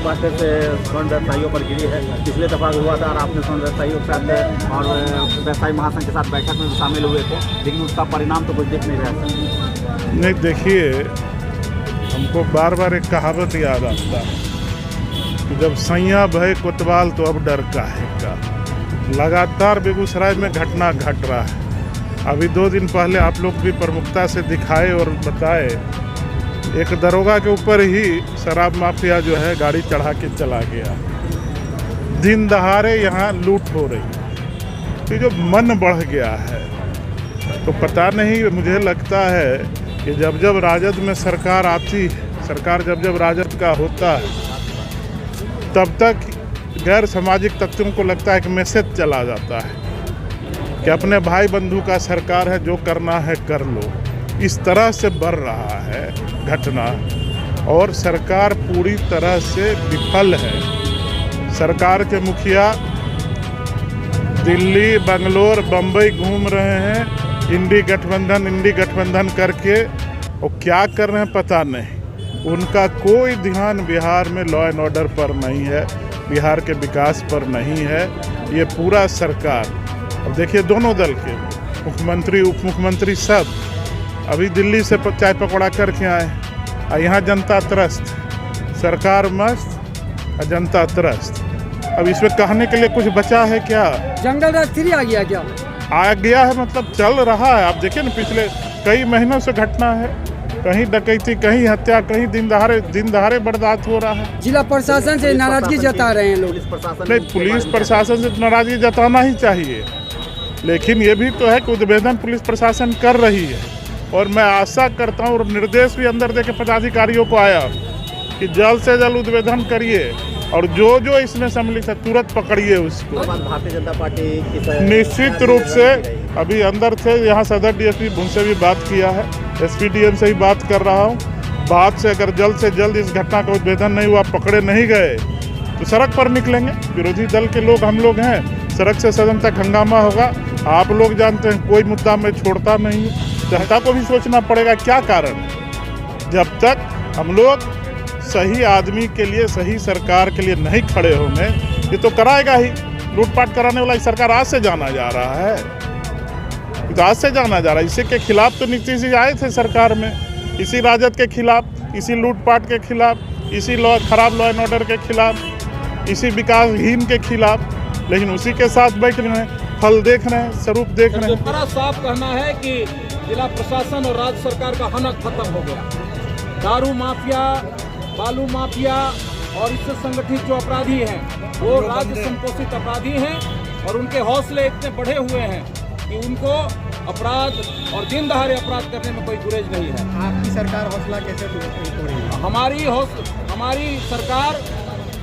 पाटे से स्वर्ण व्यवसायियों पर गिरी है। पिछले दफा हुआ था और आपने स्वर्ण व्यवसायियों के साथ और व्यवसायी महासंघ के साथ बैठक में भी शामिल हुए थे, लेकिन उसका परिणाम तो कुछ दिख नहीं रहा है। नहीं, देखिए, हमको बार बार एक कहावत याद आता है कि जब सैया भय कोतवाल तो अब डर काहे का। लगातार बेगूसराय में घटना घट रहा है। अभी 2 दिन पहले आप लोग भी प्रमुखता से दिखाए और बताए, एक दरोगा के ऊपर ही शराब माफिया जो है गाड़ी चढ़ा के चला गया। दिन दहाड़े यहाँ लूट हो रही है। तो जो मन बढ़ गया है, तो पता नहीं, मुझे लगता है कि जब जब राजद में सरकार आती है, सरकार जब जब राजद का होता है, तब तक गैर सामाजिक तत्वों को लगता है कि मैसेज चला जाता है कि अपने भाई बंधु का सरकार है, जो करना है कर लो। इस तरह से बढ़ रहा है घटना और सरकार पूरी तरह से विफल है। सरकार के मुखिया दिल्ली, बंगलोर, बम्बई घूम रहे हैं इंडी गठबंधन करके, और क्या कर रहे हैं पता नहीं। उनका कोई ध्यान बिहार में लॉ एंड ऑर्डर पर नहीं है, बिहार के विकास पर नहीं है। ये पूरा सरकार, अब देखिए दोनों दल के मुख्यमंत्री, उप मुख्यमंत्री सब अभी दिल्ली से चाय पकौड़ा करके आए, और यहाँ जनता त्रस्त, सरकार मस्त और जनता त्रस्त। अब इसमें कहने के लिए कुछ बचा है क्या? जंगल राज 3 आ गया क्या? आ गया है, मतलब चल रहा है। आप देखिए ना, पिछले कई महीनों से घटना है, कहीं डकैती, कहीं हत्या, कहीं दिन दहाड़े बर्दाश्त हो रहा है। जिला प्रशासन से नाराजगी जता रहे हैं लोग। नहीं, पुलिस प्रशासन से नाराजगी जताना ही चाहिए, लेकिन ये भी तो है कि उद्भेदन पुलिस प्रशासन कर रही है। और मैं आशा करता हूँ और निर्देश भी अंदर दे के पदाधिकारियों को आया कि जल्द से जल्द उद्भेदन करिए और जो जो इसमें सम्मिलित है तुरंत पकड़िए उसको। भारतीय जनता पार्टी निश्चित रूप से अभी अंदर थे, यहाँ सदर डीएसपी उनसे भी बात किया है, एसपीडीएम से ही बात कर रहा हूँ। बात से अगर जल्द से जल्द इस घटना का उद्भेदन नहीं हुआ, पकड़े नहीं गए, तो सड़क पर निकलेंगे। विरोधी दल के लोग हम लोग हैं, सड़क से सदन तक हंगामा होगा। आप लोग जानते हैं कोई मुद्दा में छोड़ता नहीं है। जनता को भी सोचना पड़ेगा क्या कारण। जब तक हम लोग सही आदमी के लिए, सही सरकार के लिए नहीं खड़े होंगे, ये तो कराएगा ही। लूटपाट कराने वाला सरकार आज से जाना जा रहा है, तो आज से जाना जा रहा है। इसी के खिलाफ तो नीतीश जी आए थे सरकार में, इसी राजद के खिलाफ, इसी लूटपाट के खिलाफ, इसी खराब लॉ एंड ऑर्डर के खिलाफ, इसी विकासहीन के खिलाफ, लेकिन उसी के साथ बैठ रहे हैं, फल देख रहे हैं, स्वरूप देख रहे हैं। बड़ा साफ कहना है कि जिला प्रशासन और राज्य सरकार का हनक खत्म हो गया। दारू माफिया, बालू माफिया और इससे संगठित जो अपराधी हैं, वो राज्य संपोषित अपराधी हैं और उनके हौसले इतने बढ़े हुए हैं कि उनको अपराध और दिन दहाड़े अपराध करने में कोई गुरेज नहीं है। आपकी सरकार हौसला कैसे तोड़ेगी? हमारी सरकार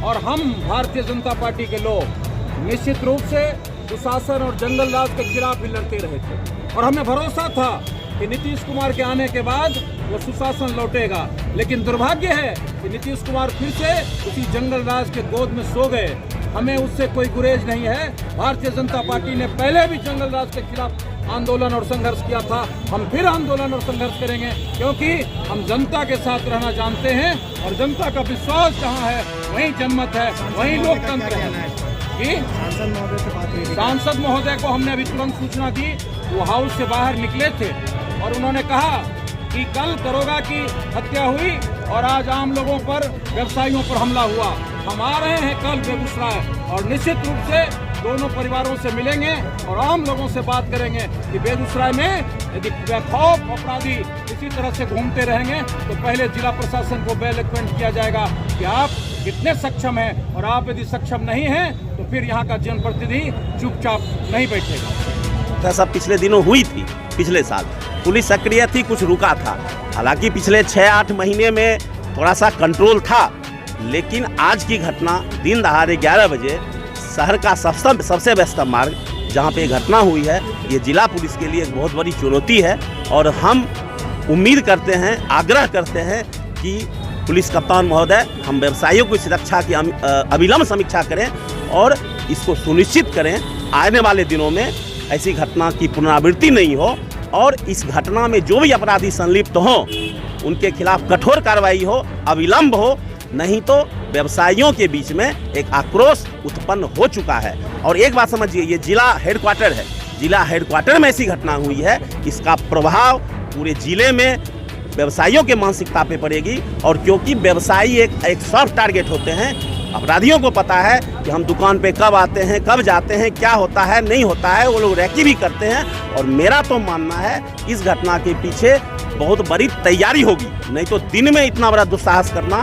और हम भारतीय जनता पार्टी के लोग निश्चित रूप से सुशासन और जंगल राज के खिलाफ भी लड़ते रहे थे और हमें भरोसा था कि नीतीश कुमार के आने के बाद वो सुशासन लौटेगा। लेकिन दुर्भाग्य है कि नीतीश कुमार फिर से उसी जंगल राज के गोद में सो गए। हमें उससे कोई गुरेज नहीं है। भारतीय जनता पार्टी ने पहले भी जंगल राज के खिलाफ आंदोलन और संघर्ष किया था, हम फिर आंदोलन और संघर्ष करेंगे, क्योंकि हम जनता के साथ रहना जानते हैं और जनता का विश्वास जहाँ है वहीं जनमत है, वहीं लोकतंत्र है। जी, सांसद महोदय को हमने अभी तुरंत सूचना दी, वो हाउस से बाहर निकले थे और उन्होंने कहा कि कल दरोगा की हत्या हुई और आज आम लोगों पर, व्यवसायियों पर हमला हुआ। हम आ रहे हैं कल बेगूसराय और निश्चित रूप से दोनों परिवारों से मिलेंगे और आम लोगों से बात करेंगे कि बेगूसराय में यदि बेखौफ अपराधी इसी तरह से घूमते रहेंगे तो पहले जिला प्रशासन को वेल एक्वेंट किया जाएगा कि आप कितने सक्षम हैं, और आप यदि सक्षम नहीं हैं तो फिर यहाँ का जनप्रतिनिधि चुपचाप नहीं बैठेगा। ऐसा पिछले दिनों हुई थी, पिछले साल पुलिस सक्रिय थी, कुछ रुका था। हालांकि पिछले 6-8 महीने में थोड़ा सा कंट्रोल था, लेकिन आज की घटना दिन दहाड़े 11 बजे शहर का सबसे व्यस्त मार्ग जहाँ पे घटना हुई है, ये जिला पुलिस के लिए एक बहुत बड़ी चुनौती है। और हम उम्मीद करते हैं, आग्रह करते हैं कि पुलिस कप्तान महोदय, हम व्यवसायियों की सुरक्षा की अविलंब समीक्षा करें और इसको सुनिश्चित करें आने वाले दिनों में ऐसी घटना की पुनरावृत्ति नहीं हो, और इस घटना में जो भी अपराधी संलिप्त हों उनके खिलाफ कठोर कार्रवाई हो, अविलंब हो, नहीं तो व्यवसायियों के बीच में एक आक्रोश उत्पन्न हो चुका है। और एक बात समझिए, ये जिला हेडक्वार्टर है, जिला हेडक्वार्टर में ऐसी घटना हुई है, इसका प्रभाव पूरे जिले में व्यवसायियों के मानसिकता पे पड़ेगी। और क्योंकि व्यवसायी एक सॉफ्ट टारगेट होते हैं, अपराधियों को पता है कि हम दुकान पे कब आते हैं, कब जाते हैं, क्या होता है नहीं होता है, वो लोग रैकी भी करते हैं। और मेरा तो मानना है इस घटना के पीछे बहुत बड़ी तैयारी होगी, नहीं तो दिन में इतना बड़ा दुस्साहस करना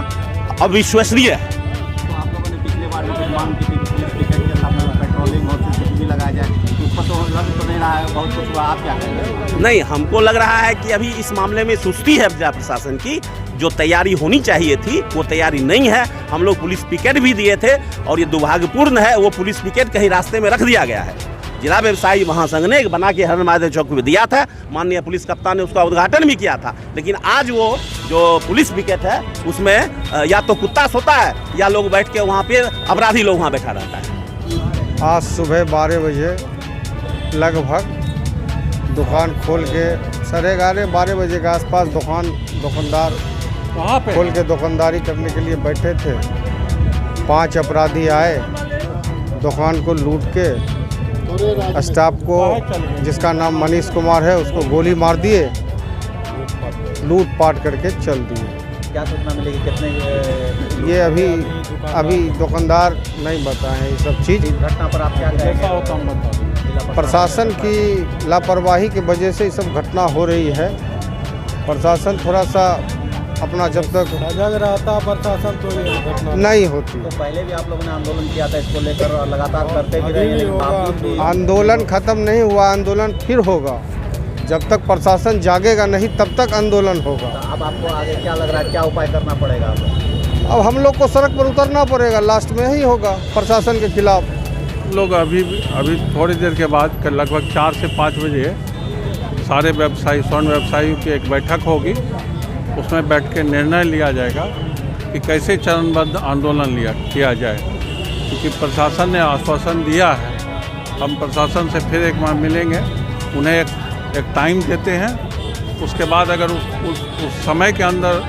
अविश्वसनीय है। तो आप लोगों ने पिछले बार भी कुछ मांग की थी कि पुलिस पिकेट के सामने पेट्रोलिंग और CCTV लगाया जाए, तो उस पर तो लग तो नहीं रहा है, बहुत कुछ हुआ, आप क्या कहेंगे? नहीं, हमको लग रहा है कि अभी इस मामले में सुस्ती है जिला प्रशासन की। जो तैयारी होनी चाहिए थी वो तैयारी नहीं है। हम लोग पुलिस पिकेट भी दिए थे और ये दुर्भाग्यपूर्ण है, वो पुलिस पिकेट कहीं रास्ते में रख दिया गया है। जिला व्यवसायी महासंघ ने बना के हर महादेव चौक में दिया था, माननीय पुलिस कप्तान ने उसका उद्घाटन भी किया था। लेकिन आज वो जो पुलिस पिकेट है उसमें या तो कुत्ता सोता है या लोग बैठ के वहाँ पे अपराधी लोग वहाँ बैठा रहता है। आज सुबह 12 बजे लगभग दुकान खोल के 11:30-12 बजे के आसपास दुकानदार वहाँ पे खोल के दुकानदारी करने के लिए बैठे थे। 5 अपराधी आए, दुकान को लूट के स्टाफ को, जिसका नाम मनीष कुमार है, उसको गोली मार दिए, लूट पाट करके चल दिए। क्या सूचना मिलेगी, कितने ये अभी दुकानदार नहीं बताए ये सब चीज़। इस घटना पर आप क्या कहेंगे? प्रशासन की लापरवाही की वजह से ये सब घटना हो रही है। प्रशासन थोड़ा सा अपना जब तक सजग रहता प्रशासन तो ये घटना नहीं होती। तो पहले भी आप लोगों ने आंदोलन किया था इसको लेकर और लगातार करते भी रहे हैं, लेकिन बावजूद भी आंदोलन खत्म नहीं हुआ, आंदोलन फिर होगा। जब तक प्रशासन जागेगा नहीं तब तक आंदोलन होगा। अब आपको आगे क्या लग रहा है, क्या उपाय करना पड़ेगा आपको? अब हम लोग को सड़क पर उतरना पड़ेगा, लास्ट में ही होगा प्रशासन के खिलाफ। लोग अभी थोड़ी देर के बाद लगभग 4 से 5 बजे सारे व्यवसायी, स्वर्ण व्यवसायियों की एक बैठक होगी। उसमें बैठ के निर्णय लिया जाएगा कि कैसे चरणबद्ध आंदोलन किया जाए, क्योंकि प्रशासन ने आश्वासन दिया है। हम प्रशासन से फिर एक बार मिलेंगे, उन्हें एक टाइम देते हैं। उसके बाद अगर उस समय के अंदर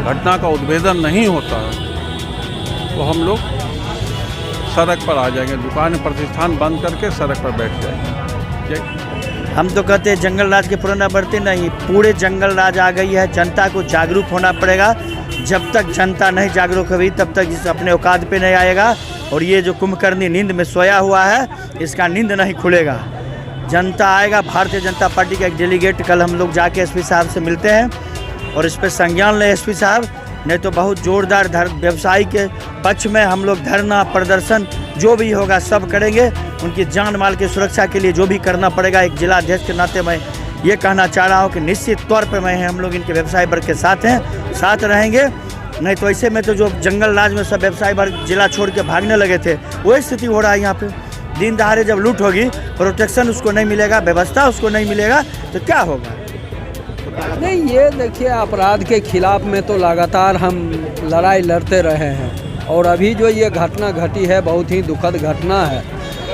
घटना का उद्भेदन नहीं होता है तो हम लोग सड़क पर आ जाएंगे, दुकान प्रतिष्ठान बंद करके सड़क पर बैठ जाएंगे। हम तो कहते हैं जंगल राज के पुराना बढ़ते नहीं, पूरे जंगल राज आ गई है। जनता को जागरूक होना पड़ेगा। जब तक जनता नहीं जागरूक हुई तब तक इस अपने औकात पे नहीं आएगा। और ये जो कुंभकर्णी नींद में सोया हुआ है, इसका नींद नहीं खुलेगा। जनता आएगा। भारतीय जनता पार्टी का एक डेलीगेट कल हम लोग जाके एसपी साहब से मिलते हैं और इस पर संज्ञान लें एसपी साहब, नहीं तो बहुत जोरदार व्यवसायी के पक्ष में हम लोग धरना प्रदर्शन जो भी होगा सब करेंगे। उनकी जान माल की सुरक्षा के लिए जो भी करना पड़ेगा, एक जिला अध्यक्ष के नाते मैं ये कहना चाह रहा हूँ कि निश्चित तौर पर हम लोग इनके व्यवसाय वर्ग के साथ हैं, साथ रहेंगे। नहीं तो ऐसे में तो जो जंगल राज में सब व्यवसाय वर्ग जिला छोड़ के भागने लगे थे, वही स्थिति हो रहा है यहाँ पे। दिन दहाड़े जब लूट होगी, प्रोटेक्शन उसको नहीं मिलेगा, व्यवस्था उसको नहीं मिलेगा, तो क्या होगा? नहीं, ये देखिए अपराध के खिलाफ में तो लगातार हम लड़ाई लड़ते रहे हैं और अभी जो ये घटना घटी है बहुत ही दुखद घटना है।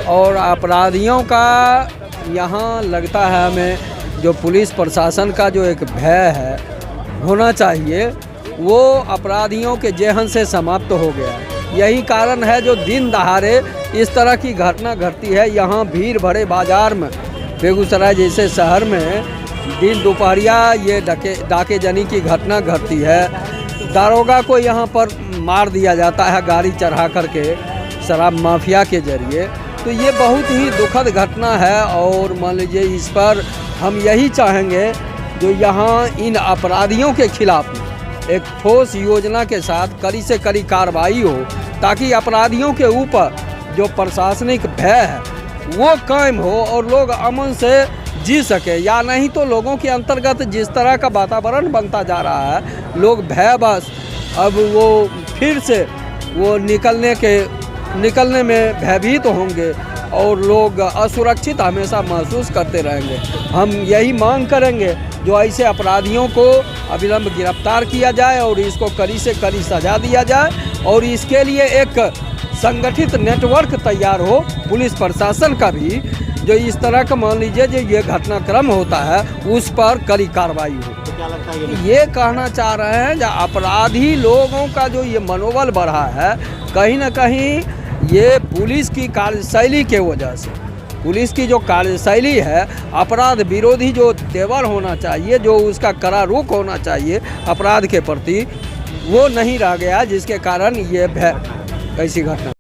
और अपराधियों का यहाँ लगता है हमें जो पुलिस प्रशासन का जो एक भय है होना चाहिए, वो अपराधियों के जेहन से समाप्त हो गया है। यही कारण है जो दिन दहाड़े इस तरह की घटना घटती है। यहाँ भीड़ भरे बाज़ार में, बेगूसराय जैसे शहर में दिन दोपहरिया ये डाके जानी की घटना घटती है। दारोगा को यहाँ पर मार दिया जाता है गाड़ी चढ़ा करके शराब माफिया के जरिए। तो ये बहुत ही दुखद घटना है और मान लीजिए इस पर हम यही चाहेंगे जो यहाँ इन अपराधियों के खिलाफ एक ठोस योजना के साथ कड़ी से कड़ी कार्रवाई हो, ताकि अपराधियों के ऊपर जो प्रशासनिक भय है वो कायम हो और लोग अमन से जी सके। या नहीं तो लोगों के अंतर्गत जिस तरह का वातावरण बनता जा रहा है, लोग भय बस अब वो फिर से वो निकलने में भयभीत होंगे और लोग असुरक्षित हमेशा महसूस करते रहेंगे। हम यही मांग करेंगे जो ऐसे अपराधियों को अविलंब गिरफ्तार किया जाए और इसको कड़ी से कड़ी सजा दिया जाए और इसके लिए एक संगठित नेटवर्क तैयार हो पुलिस प्रशासन का भी, जो इस तरह का मान लीजिए जो ये घटनाक्रम होता है उस पर कड़ी कार्रवाई हो। क्या लगता है ये कहना चाह रहे हैं जो अपराधी लोगों का जो ये मनोबल बढ़ा है, कहीं ना कहीं ये पुलिस की कार्यशैली के वजह से, पुलिस की जो कार्यशैली है, अपराध विरोधी जो तेवर होना चाहिए, जो उसका कड़ा रुख होना चाहिए अपराध के प्रति, वो नहीं रह गया, जिसके कारण ये ऐसी घटना